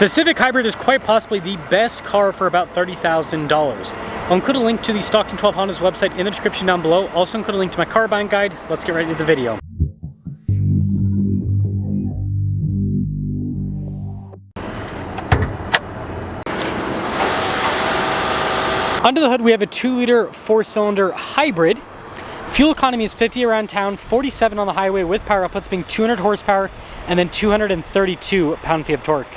The Civic Hybrid is quite possibly the best car for about $30,000. I'll include a link to the Stockton 12 Honda's website in the description down below. Also include a link to my car buying guide. Let's get right into the video. Under the hood, we have a 2-liter 4-cylinder hybrid. Fuel economy is 50 around town, 47 on the highway, with power outputs being 200 horsepower and then 232 pound-feet of torque.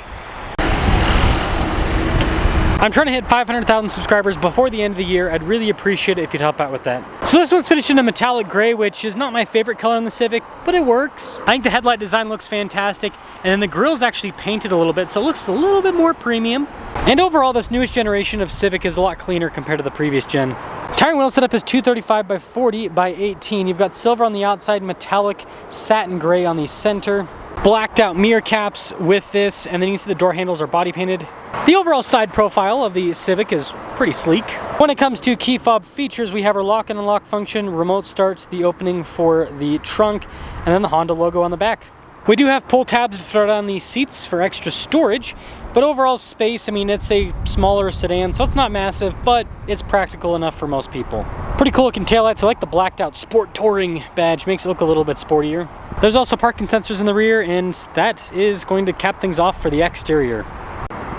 I'm trying to hit 500,000 subscribers before the end of the year. I'd really appreciate it if you'd help out with that. So this one's finished in a metallic gray, which is not my favorite color on the Civic, but it works. I think the headlight design looks fantastic, and then the grille's actually painted a little bit, so it looks a little bit more premium. And overall, this newest generation of Civic is a lot cleaner compared to the previous gen. Tire and wheel setup is 235 by 40 by 18. You've got silver on the outside, metallic satin gray on the center. Blacked out mirror caps with this, and then you can see the door handles are body painted. The overall side profile of the Civic is pretty sleek. When it comes to key fob features, we have our lock and unlock function, remote starts, the opening for the trunk, and then the Honda logo on the back. We do have pull tabs to throw down the seats for extra storage, but overall space, I mean, it's a smaller sedan, so it's not massive, but it's practical enough for most people. Pretty cool looking taillights. I like the blacked out Sport Touring badge, makes it look a little bit sportier. There's also parking sensors in the rear, and that is going to cap things off for the exterior.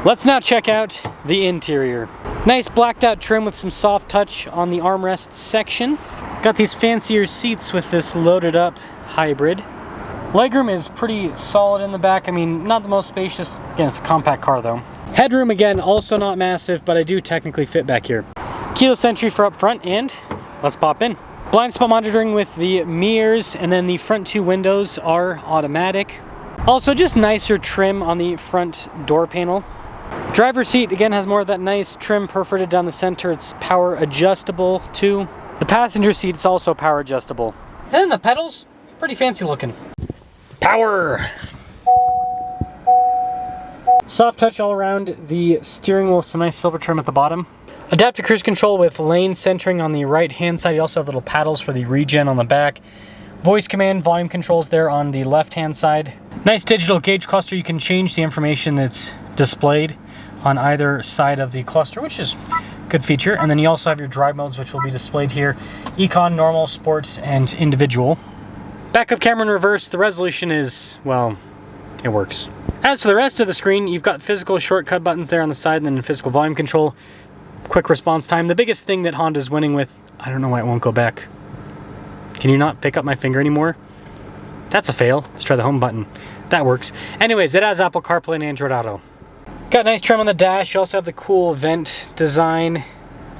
Let's now check out the interior. Nice blacked out trim with some soft touch on the armrest section. Got these fancier seats with this loaded up hybrid. Legroom is pretty solid in the back. I mean, not the most spacious. Again, it's a compact car though. Headroom, again, also not massive, but I do technically fit back here. Keyless entry for up front, and let's pop in. Blind spot monitoring with the mirrors, and then the front 2 windows are automatic. Also, just nicer trim on the front door panel. Driver's seat, again, has more of that nice trim perforated down the center. It's power adjustable too. The passenger seat is also power adjustable. And then the pedals, pretty fancy looking. Power! Soft touch all around the steering wheel with some nice silver trim at the bottom. Adaptive cruise control with lane centering on the right hand side. You also have little paddles for the regen on the back. Voice command, volume controls there on the left hand side. Nice digital gauge cluster. You can change the information that's displayed on either side of the cluster, which is a good feature. And then you also have your drive modes, which will be displayed here. Econ, normal, sports, and individual. Backup camera in reverse. The resolution is, well, it works. As for the rest of the screen, you've got physical shortcut buttons there on the side, and then physical volume control. Quick response time. The biggest thing that Honda's winning with, I don't know why it won't go back. Can you not pick up my finger anymore? That's a fail. Let's try the home button. That works. Anyways, it has Apple CarPlay and Android Auto. Got nice trim on the dash. You also have the cool vent design.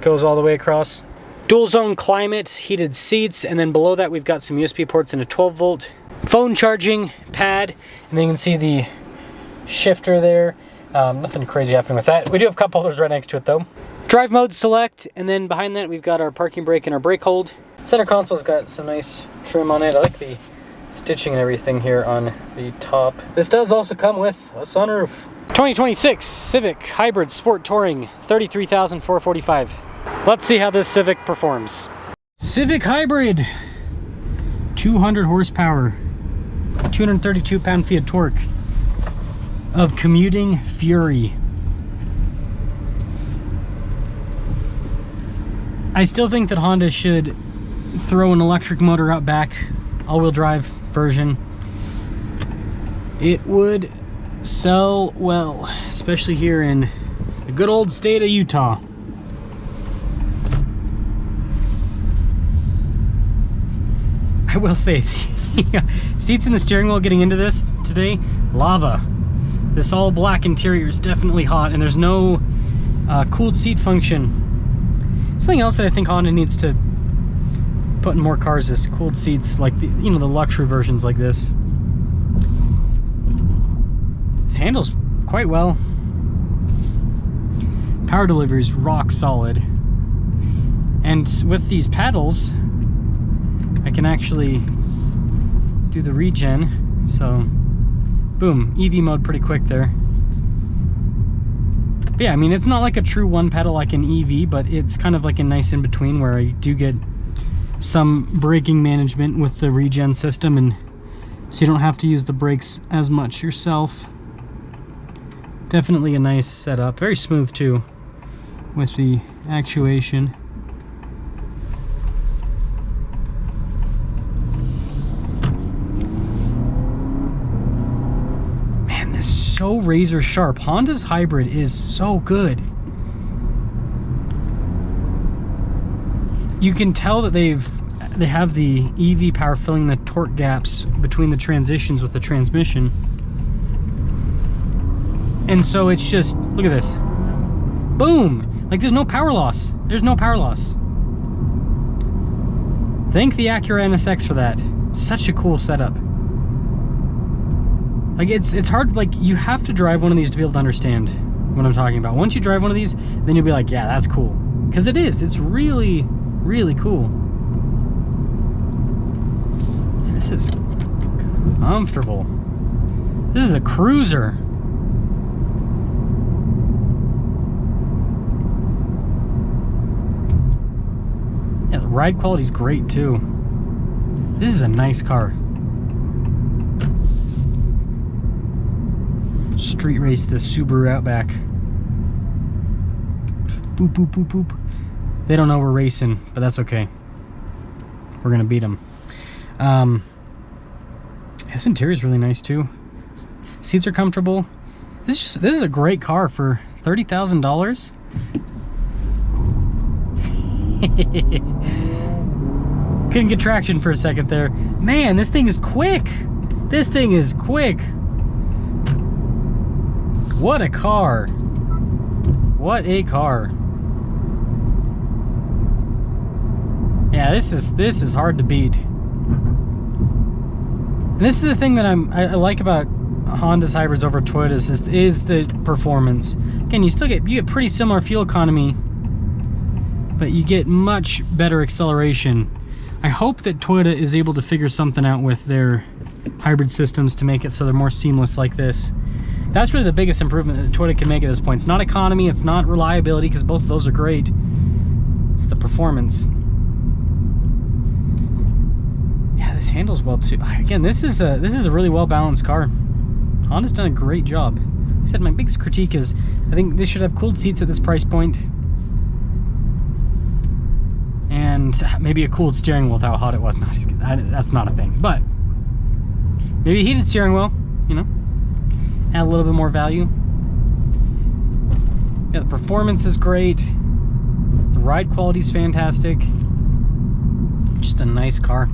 Goes all the way across. Dual zone climate, heated seats, and then below that we've got some USB ports and a 12-volt phone charging pad. And then you can see the shifter there. Nothing crazy happening with that. We do have cup holders right next to it though. Drive mode select, and then behind that we've got our parking brake and our brake hold. Center console's got some nice trim on it. I like the stitching and everything here on the top. This does also come with a sunroof. 2026 Civic Hybrid Sport Touring, $33,445. Let's see how this Civic performs. Civic Hybrid, 200 horsepower, 232 pound-feet of torque, of commuting fury. I still think that Honda should throw an electric motor out back, all-wheel drive version. It would sell well, especially here in the good old state of Utah. I will say, seats in the steering wheel getting into this today, lava. This all black interior is definitely hot, and there's no cooled seat function. Something else that I think Honda needs to put in more cars is cooled seats, like the, you know, the luxury versions like this. This handles quite well. Power delivery is rock solid. And with these paddles, I can actually do the regen. So, boom, EV mode pretty quick there. But yeah, I mean, it's not like a true one pedal like an EV, but it's kind of like a nice in between where I do get some braking management with the regen system, and so you don't have to use the brakes as much yourself. Definitely a nice setup. Very smooth too, with the actuation. Man, this is so razor sharp. Honda's hybrid is so good. You can tell that they have the EV power filling the torque gaps between the transitions with the transmission. And so it's just, look at this. Boom! Like there's no power loss. There's no power loss. Thank the Acura NSX for that. It's such a cool setup. Like it's hard, like you have to drive one of these to be able to understand what I'm talking about. Once you drive one of these, then you'll be like, yeah, that's cool. Because it is. It's really, really cool. And this is comfortable. This is a cruiser. Yeah, the ride quality is great too. This is a nice car. Street race this Subaru Outback. Boop, boop, boop, boop. They don't know we're racing, but that's okay. We're gonna beat them. This interior is really nice too. Seats are comfortable. This is a great car for $30,000. Couldn't get traction for a second there. Man, this thing is quick. This thing is quick. What a car. What a car. Yeah, this is hard to beat. And this is the thing that I like about Honda's hybrids over Toyota's is the performance. Again, you get pretty similar fuel economy, but you get much better acceleration. I hope that Toyota is able to figure something out with their hybrid systems to make it so they're more seamless like this. That's really the biggest improvement that Toyota can make at this point. It's not economy, it's not reliability, because both of those are great. It's the performance. Yeah, this handles well too. Again, this is a really well balanced car. Honda's done a great job. Like I said, my biggest critique is I think they should have cooled seats at this price point. And maybe a cooled steering wheel with how hot it was. No, that's not a thing. But maybe a heated steering wheel, you know, add a little bit more value. Yeah, the performance is great. The ride quality is fantastic. Just a nice car.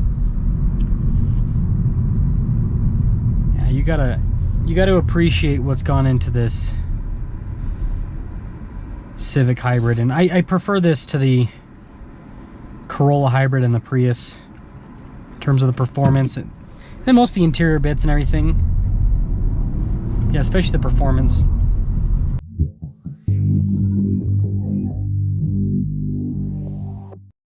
Yeah, you gotta appreciate what's gone into this Civic hybrid, and I prefer this to the Corolla hybrid and the Prius in terms of the performance and most of the interior bits and everything. Yeah, especially the performance.